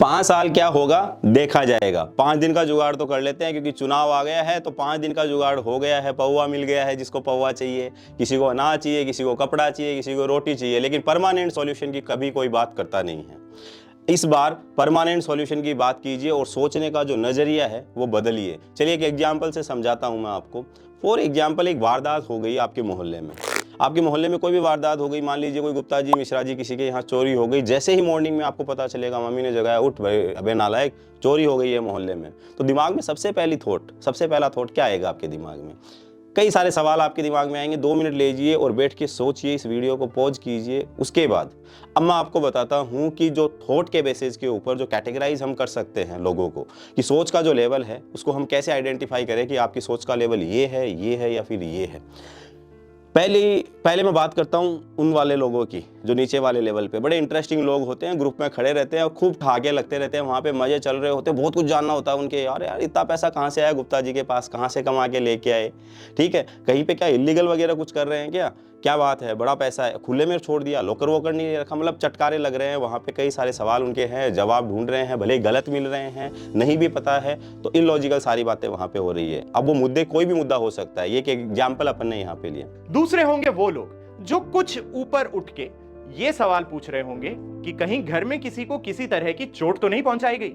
5 साल क्या होगा देखा जाएगा। 5 दिन का जुगाड़ तो कर लेते हैं, क्योंकि चुनाव आ गया है तो 5 दिन का जुगाड़ हो गया है। पौवा मिल गया है जिसको पौवा चाहिए, किसी को अनाज चाहिए, किसी को कपड़ा चाहिए, किसी को रोटी चाहिए, लेकिन परमानेंट सॉल्यूशन की कभी कोई बात करता नहीं है। इस बार परमानेंट सॉल्यूशन की बात कीजिए और सोचने का जो नज़रिया है वो बदलिए। चलिए एक एग्जाम्पल से समझाता हूँ मैं आपको। फॉर एग्जाम्पल, एक वारदात हो गई आपके मोहल्ले में। आपके मोहल्ले में कोई भी वारदात हो गई, मान लीजिए कोई गुप्ता जी, मिश्रा जी, किसी के यहाँ चोरी हो गई। जैसे ही मॉर्निंग में आपको पता चलेगा, मम्मी ने जगाया, उठ भाई अबे नालायक, चोरी हो गई है मोहल्ले में, तो दिमाग में सबसे पहला थॉट क्या आएगा आपके दिमाग में? कई सारे सवाल आपके दिमाग में आएंगे। 2 मिनट लीजिए और बैठ के सोचिए, इस वीडियो को पॉज कीजिए। उसके बाद अब मैं आपको बताता हूँ कि जो थॉट के बेसिस के ऊपर जो कैटेगराइज हम कर सकते हैं लोगों को, कि सोच का जो लेवल है उसको हम कैसे आइडेंटिफाई करें कि आपकी सोच का लेवल ये है या फिर ये है। पहले मैं बात करता हूँ उन वाले लोगों की जो नीचे वाले लेवल पे बड़े इंटरेस्टिंग लोग होते हैं, ग्रुप में खड़े रहते हैं और खूब ठहाके लगते रहते हैं, वहाँ पे मजे चल रहे होते हैं, बहुत कुछ जानना होता है उनके। यार इतना पैसा कहाँ से आया गुप्ता जी के पास, कहाँ से कमा के लेके आए? ठीक है, कहीं पे क्या इलीगल वगैरह कुछ कर रहे हैं क्या बात है, बड़ा पैसा है, खुले में छोड़ दिया, लोकर वोकर नहीं रखा, मतलब चटकारे लग रहे हैं वहाँ पे। कई सारे सवाल उनके हैं, जवाब ढूंढ रहे हैं, भले गलत मिल रहे हैं, नहीं भी पता है, तो इलॉजिकल सारी बातें वहाँ पे हो रही है। अब वो मुद्दे कोई भी मुद्दा हो सकता है, ये एक एग्जाम्पल अपन ने यहाँ पे लिया। दूसरे होंगे वो लोग जो कुछ ऊपर उठ के ये सवाल पूछ रहे होंगे कि कहीं घर में किसी को किसी तरह की चोट तो नहीं पहुंचाई गई,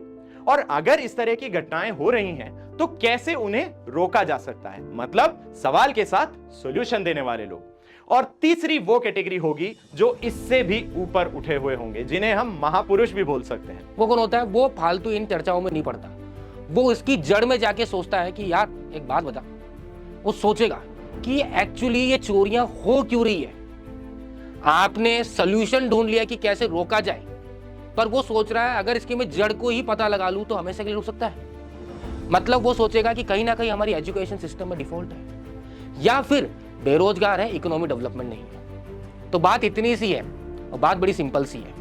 और अगर इस तरह की घटनाएं हो रही हैं तो कैसे उन्हें रोका जा सकता है, मतलब सवाल के साथ सॉल्यूशन देने वाले लोग। और तीसरी वो कैटेगरी होगी जो इससे भी ऊपर उठे हुए होंगे, जिन्हें हम महापुरुष भी बोल सकते हैं। वो कौन होता है? वो फालतू इन चर्चाओं में नहीं पड़ता, वो इसकी जड़ में जाके सोचता है कि यार एक बात बता। वो सोचेगा कि एक्चुअली ये चोरियां हो क्यों रही है। आपने सॉल्यूशन ढूंढ लिया कि कैसे रोका जाए, पर वो सोच रहा है अगर इसकी मैं जड़ को ही पता लगा लूं तो हमेशा के लिए रुक सकता है। मतलब वो सोचेगा कि कहीं ना कहीं हमारी एजुकेशन सिस्टम में डिफॉल्ट है, या फिर बेरोजगार है, इकोनॉमिक डेवलपमेंट नहीं है। तो बात इतनी सी है, और बात बड़ी सिंपल सी है,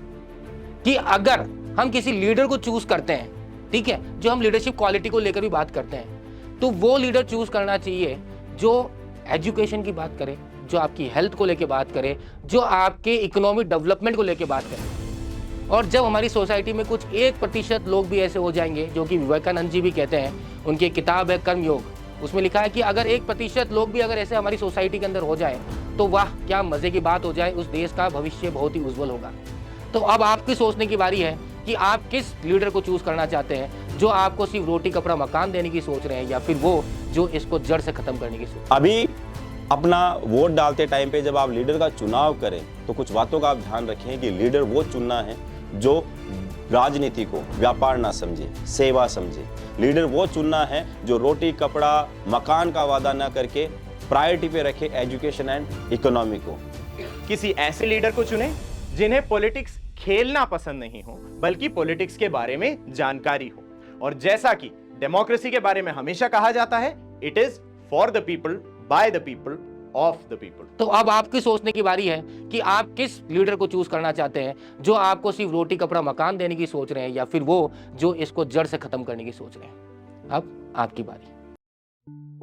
कि अगर हम किसी लीडर को चूज करते हैं, ठीक है, जो हम लीडरशिप क्वालिटी को लेकर भी बात करते हैं, तो वो लीडर चूज करना चाहिए जो एजुकेशन की बात करे, जो आपकी हेल्थ को लेकर बात करे, जो आपके इकोनॉमिक डेवलपमेंट को लेकर बात करे। और जब हमारी सोसाइटी में कुछ 1% लोग भी ऐसे हो जाएंगे, जो कि विवेकानंद जी भी कहते हैं, उनकी किताब है कर्मयोग, उसमें लिखा है कि अगर 1% लोग भी अगर ऐसे हमारी सोसाइटी के अंदर हो जाए तो वाह क्या मजे की बात हो जाए, उस देश का भविष्य बहुत ही उज्जवल होगा। तो अब आपकी सोचने की बारी है कि आप किस लीडर को चूज करना चाहते हैं, जो आपको सिर्फ रोटी कपड़ा मकान देने की सोच रहे हैं, या फिर वो जो इसको जड़ से खत्म करने की सोच। अभी अपना वोट डालते टाइम पे जब आप लीडर का चुनाव करें तो कुछ बातों का आप ध्यान रखें कि लीडर वो चुनना है जो राजनीति को व्यापार ना समझे, सेवा समझे। लीडर वो चुनना है जो रोटी कपड़ा मकान का वादा ना करके प्रायोरिटी पे रखे एजुकेशन एंड इकोनॉमी को। किसी ऐसे लीडर को चुने जिन्हें पॉलिटिक्स खेलना पसंद नहीं हो, बल्कि पॉलिटिक्स के बारे में जानकारी हो। और जैसा कि डेमोक्रेसी के बारे में हमेशा कहा जाता है, it is for the people, by the people, of the people. तो अब आपकी सोचने की बारी है कि आप किस लीडर को चूज करना चाहते हैं, जो आपको सिर्फ रोटी कपड़ा मकान देने की सोच रहे हैं, या फिर वो जो इसको जड़ से खत्म करने की सोच रहे हैं। अब आपकी बारी।